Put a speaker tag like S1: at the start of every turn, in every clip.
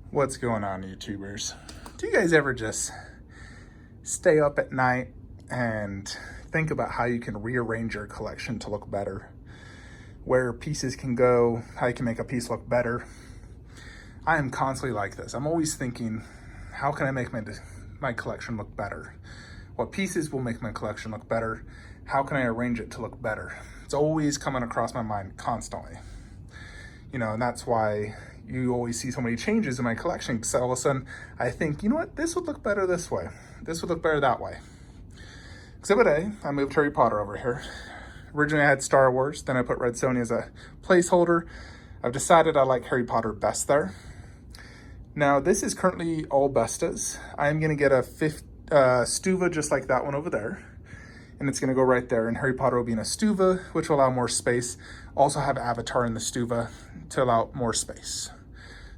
S1: What's going on, YouTubers? Do you guys ever just stay up at night and think about how you can rearrange your collection to look better? Where pieces can go, how you can make a piece look better? I am constantly like this. I'm always thinking, how can I make my collection look better? What pieces will make my collection look better? How can I arrange it to look better? It's always coming across my mind constantly. You know, and that's why you always see so many changes in my collection, because all of a sudden I think, you know what, this would look better this way. This would look better that way. Exhibit A, I moved Harry Potter over here. Originally I had Star Wars, then I put Red Sonja as a placeholder. I've decided I like Harry Potter best there. Now this is currently all Bestas. I'm gonna get a Stuva just like that one over there. And it's gonna go right there, and Harry Potter will be in a Stuva, which will allow more space. Also have Avatar in the Stuva to allow more space.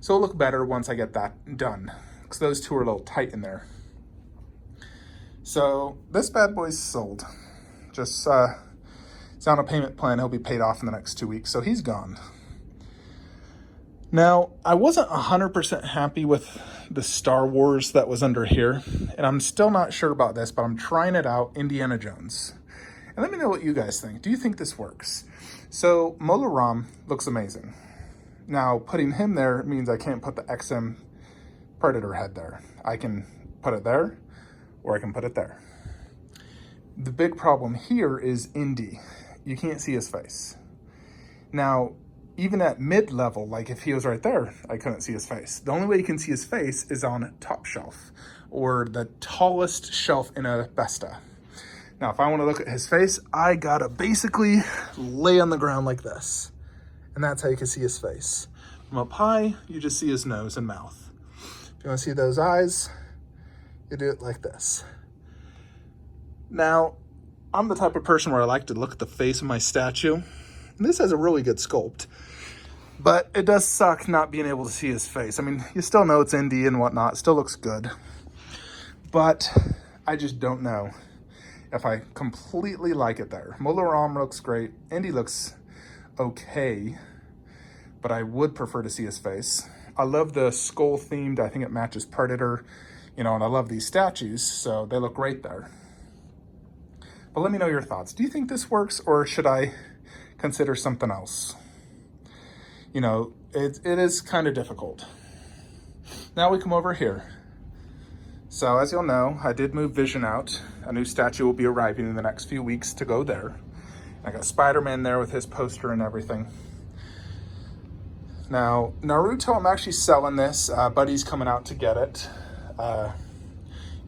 S1: So it'll look better once I get that done, because those two are a little tight in there. So this bad boy's sold. Just it's on a payment plan. He'll be paid off in the next 2 weeks, so he's gone. Now, I wasn't 100% happy with the Star Wars that was under here, and I'm still not sure about this, but I'm trying it out, Indiana Jones. And let me know what you guys think. Do you think this works? So, Mola Ram looks amazing. Now, putting him there means I can't put the XM Predator head there. I can put it there, or I can put it there. The big problem here is Indy. You can't see his face. Now, even at mid-level, like if he was right there, I couldn't see his face. The only way you can see his face is on top shelf, or the tallest shelf in a Besta. Now, if I want to look at his face, I gotta basically lay on the ground like this. And that's how you can see his face. From up high, you just see his nose and mouth. If you want to see those eyes, you do it like this. Now, I'm the type of person where I like to look at the face of my statue. And this has a really good sculpt. But it does suck not being able to see his face. I mean, you still know it's Indy and whatnot. It still looks good. But I just don't know if I completely like it there. Mola Ram looks great. Indy looks okay, but I would prefer to see his face. I love the skull themed. I think it matches Predator, you know, and I love these statues, so they look great there. But let me know your thoughts. Do you think this works, or should I consider something else? You know, it is kind of difficult. Now we come over here. So as you'll know, I did move Vision out. A new statue will be arriving in the next few weeks to go there. I got Spider-Man there with his poster and everything. Now, Naruto, I'm actually selling this. Buddy's coming out to get it.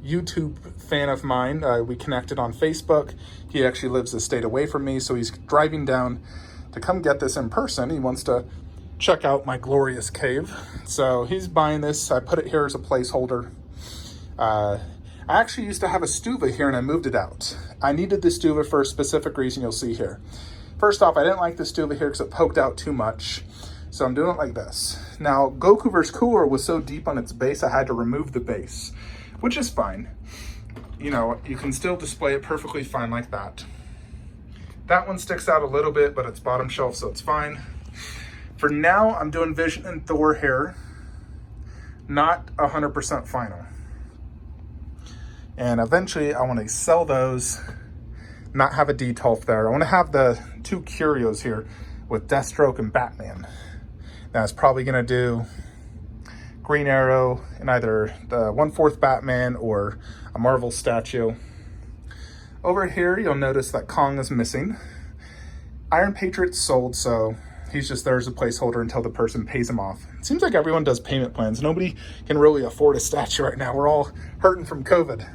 S1: YouTube fan of mine, we connected on Facebook. He actually lives a state away from me, so he's driving down to come get this in person. He wants to check out my glorious cave. So he's buying this. I put it here as a placeholder. I actually used to have a Stuva here and I moved it out. I needed the Stuva for a specific reason you'll see here. First off, I didn't like the Stuva here because it poked out too much. So I'm doing it like this. Now, Goku vs. Cooler was so deep on its base, I had to remove the base, which is fine. You know, you can still display it perfectly fine like that. That one sticks out a little bit, but it's bottom shelf, so it's fine. For now, I'm doing Vision and Thor here. Not 100% final. And eventually, I want to sell those, not have a Detolf there. I want to have the two Curios here with Deathstroke and Batman. Now, it's probably going to do Green Arrow in either the 1/4 Batman or a Marvel statue. Over here, you'll notice that Kong is missing. Iron Patriot's sold, so he's just there as a placeholder until the person pays him off. It seems like everyone does payment plans. Nobody can really afford a statue right now. We're all hurting from COVID.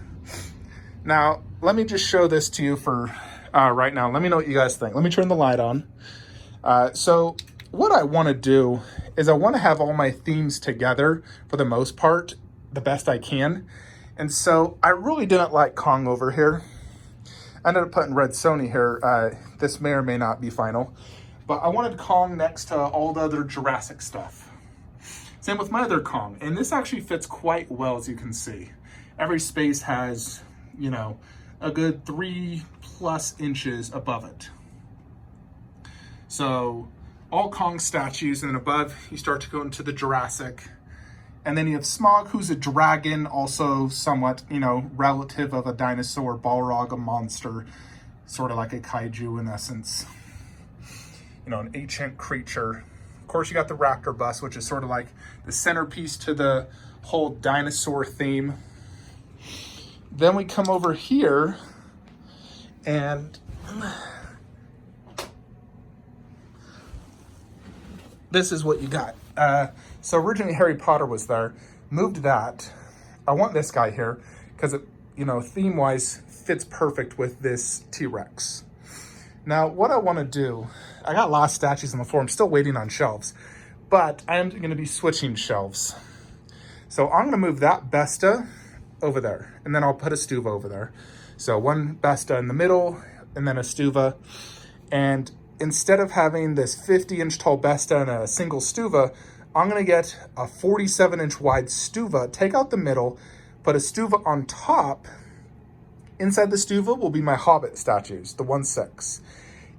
S1: Now, let me just show this to you for right now. Let me know what you guys think. Let me turn the light on. So what I want to do is I want to have all my themes together for the most part, the best I can. And so I really didn't like Kong over here. I ended up putting Red Sonja here. This may or may not be final. But I wanted Kong next to all the other Jurassic stuff. Same with my other Kong. And this actually fits quite well, as you can see. Every space has, you know, a good 3+ inches above it. So all Kong statues, and then above you start to go into the Jurassic. And then you have Smog, who's a dragon, also somewhat, you know, relative of a dinosaur. Balrog, a monster, sort of like a kaiju in essence. You know, an ancient creature. Of course, you got the raptor bust, which is sort of like the centerpiece to the whole dinosaur theme. Then we come over here, and this is what you got. So originally Harry Potter was there, moved that. I want this guy here because it, you know, theme-wise fits perfect with this T-Rex. Now, what I want to do, I got a lot of statues on the floor. I'm still waiting on shelves, but I am going to be switching shelves. So I'm going to move that Besta over there, and then I'll put a Stuva over there. So one Besta in the middle, and then a Stuva. And instead of having this 50-inch tall Besta and a single Stuva, I'm going to get a 47-inch wide Stuva, take out the middle, put a Stuva on top. Inside the Stuva will be my Hobbit statues, the 1/6.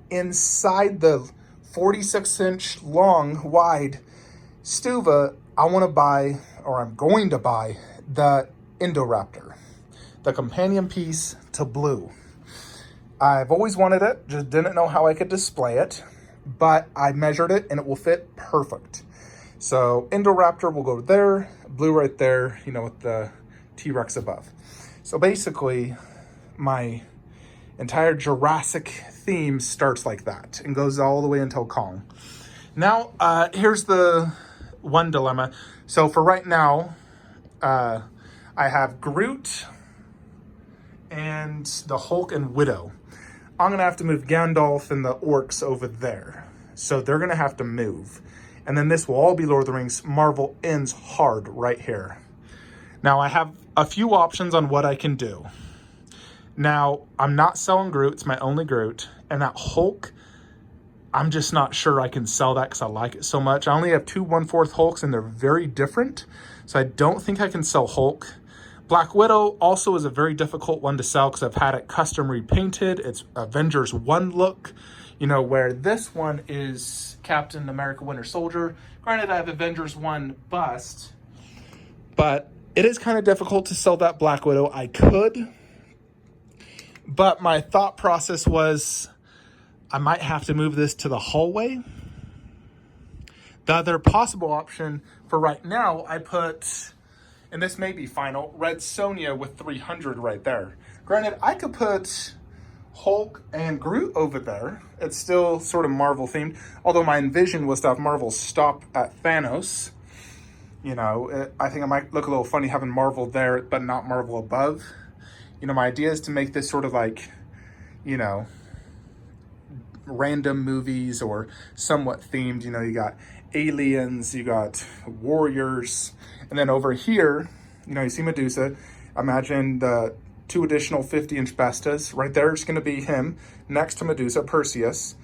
S1: Inside the 46-inch long, wide Stuva, I want to buy, or I'm going to buy, the Indoraptor, the companion piece to Blue. I've always wanted it, just didn't know how I could display it, but I measured it and it will fit perfect. So Indoraptor will go there, Blue right there, you know, with the T-Rex above. So basically, my entire Jurassic theme starts like that and goes all the way until Kong. Now, here's the one dilemma. So for right now, I have Groot and the Hulk and Widow. I'm going to have to move Gandalf and the orcs over there. So they're going to have to move. And then this will all be Lord of the Rings. Marvel ends hard right here. Now, I have a few options on what I can do. Now, I'm not selling Groot. It's my only Groot. And that Hulk, I'm just not sure I can sell that because I like it so much. I only have two 1/4 Hulks, and they're very different. So I don't think I can sell Hulk. Black Widow also is a very difficult one to sell because I've had it custom repainted. It's Avengers 1 look, you know, where this one is Captain America Winter Soldier. Granted, I have Avengers 1 bust, but it is kind of difficult to sell that Black Widow. I could, but my thought process was I might have to move this to the hallway. The other possible option for right now, I put, and this may be final, Red Sonja with 300 right there. Granted, I could put Hulk and Groot over there. It's still sort of Marvel themed, although my envision was to have Marvel stop at Thanos. You know, I think it might look a little funny having Marvel there, but not Marvel above. You know, my idea is to make this sort of like, you know, random movies or somewhat themed. You know, you got aliens, you got warriors, and then over here, you know, you see Medusa. Imagine the two additional 50-inch Bestas. Right there is going to be him next to Medusa, Perseus,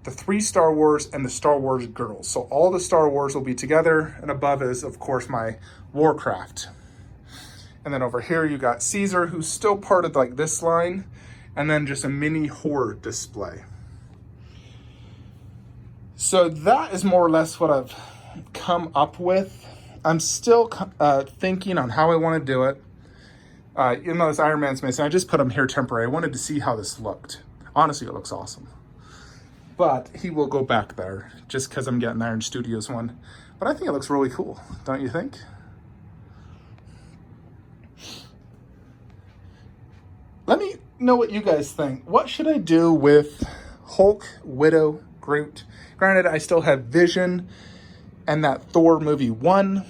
S1: the 3 Star Wars, and the Star Wars girls. So all the Star Wars will be together, and above is, of course, my Warcraft. And then over here, you got Caesar, who's still part of like this line, and then just a mini horror display. So that is more or less what I've come up with. I'm still thinking on how I want to do it. You know, this Iron Man's missing. I just put him here temporary. I wanted to see how this looked. Honestly, it looks awesome. But he will go back there just because I'm getting Iron Studios one. But I think it looks really cool, don't you think? Let me know what you guys think. What should I do with Hulk, Widow, Groot? Granted, I still have Vision and that Thor movie 1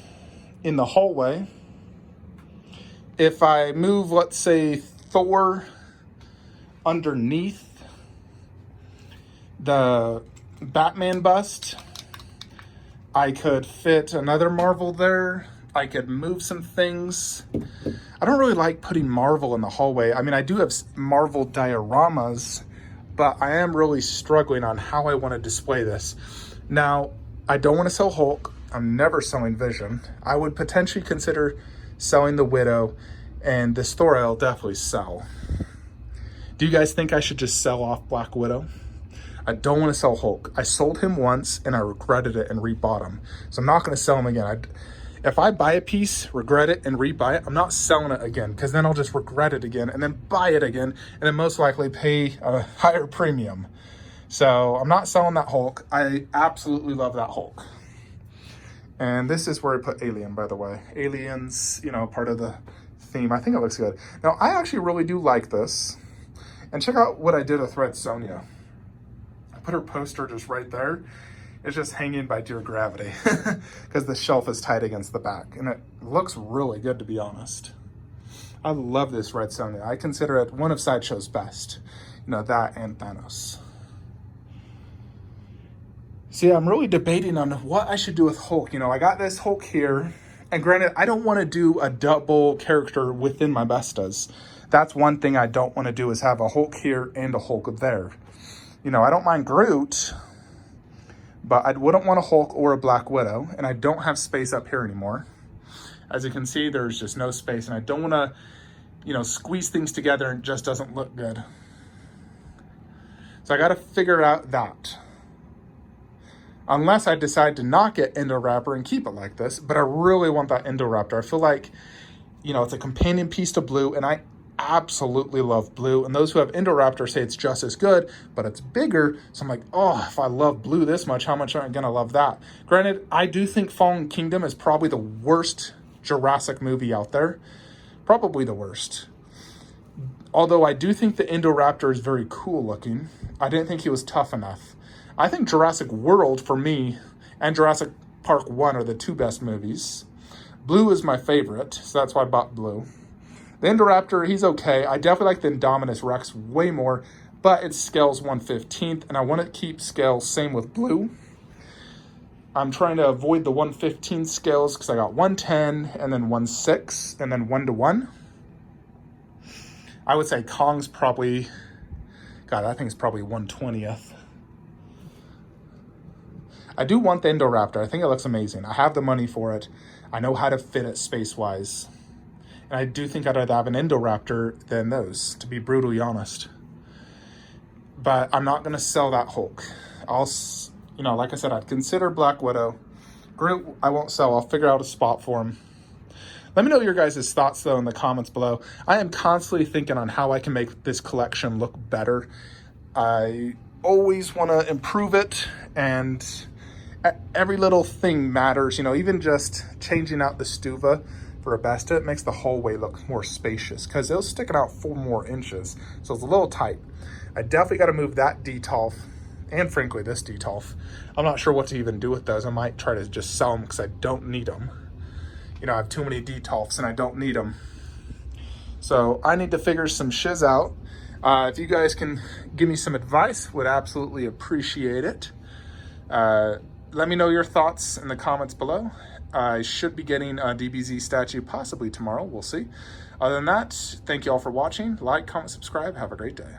S1: in the hallway. If I move, let's say, Thor underneath the Batman bust, I could fit another Marvel there. I could move some things. I don't really like putting Marvel in the hallway. I mean, I do have Marvel dioramas, but I am really struggling on how I want to display this. Now, I don't want to sell Hulk. I'm never selling Vision. I would potentially consider selling the Widow, and this Thor I'll definitely sell. Do you guys think I should just sell off Black Widow? I don't want to sell Hulk. I sold him once and I regretted it and rebought him. So I'm not going to sell him again. If I buy a piece, regret it, and rebuy it, I'm not selling it again, because then I'll just regret it again and then buy it again and then most likely pay a higher premium. So I'm not selling that Hulk. I absolutely love that Hulk. And this is where I put Alien, by the way. Aliens, you know, part of the theme. I think it looks good. Now, I actually really do like this. And check out what I did with Red Sonja. I put her poster just right there. It's just hanging by pure gravity because the shelf is tight against the back. And it looks really good, to be honest. I love this Red Sonja. I consider it one of Sideshow's best. You know, that and Thanos. See, I'm really debating on what I should do with Hulk. You know, I got this Hulk here. And granted, I don't want to do a double character within my Bestas. That's one thing I don't want to do, is have a Hulk here and a Hulk there. You know, I don't mind Groot, but I wouldn't want a Hulk or a Black Widow, and I don't have space up here anymore. As you can see, there's just no space, and I don't want to, you know, squeeze things together and it just doesn't look good. So I got to figure out that. Unless I decide to not get Indoraptor and keep it like this, but I really want that Indoraptor. I feel like, you know, it's a companion piece to Blue, and I absolutely love Blue, and those who have Indoraptor say it's just as good, but it's bigger. So I'm like, oh, if I love Blue this much, how much am I gonna love that? Granted, I do think Fallen Kingdom is probably the worst Jurassic movie out there, probably the worst. Although I do think the Indoraptor is very cool looking. I didn't think he was tough enough. I think Jurassic World, for me, and Jurassic Park 1 are the two best movies. Blue is my favorite, so that's why I bought Blue. The Indoraptor, he's okay. I definitely like the Indominus Rex way more, but it scales 1/15th, and I want to keep scale same with Blue. I'm trying to avoid the 1/15 scales because I got 110, and then 1/6, and then 1:1. I would say Kong's probably, God, that thing's probably 1/20th. I do want the Indoraptor. I think it looks amazing. I have the money for it. I know how to fit it space-wise. And I do think I'd rather have an Indoraptor than those, to be brutally honest. But I'm not going to sell that Hulk. I'll, you know, like I said, I'd consider Black Widow. Groot, I won't sell. I'll figure out a spot for him. Let me know your guys' thoughts, though, in the comments below. I am constantly thinking on how I can make this collection look better. I always want to improve it, and every little thing matters. You know, even just changing out the Stuva for a Besta, it makes the hallway look more spacious because it was sticking out 4 more inches, so it's a little tight. I definitely got to move that Detolf, and frankly this Detolf. I'm not sure what to even do with those. I might try to just sell them because I don't need them. You know, I have too many Detolfs and I don't need them. So I need to figure some shiz out. If you guys can give me some advice, would absolutely appreciate it. Let me know your thoughts in the comments below. I should be getting a DBZ statue possibly tomorrow. We'll see. Other than that, thank you all for watching. Like, comment, subscribe. Have a great day.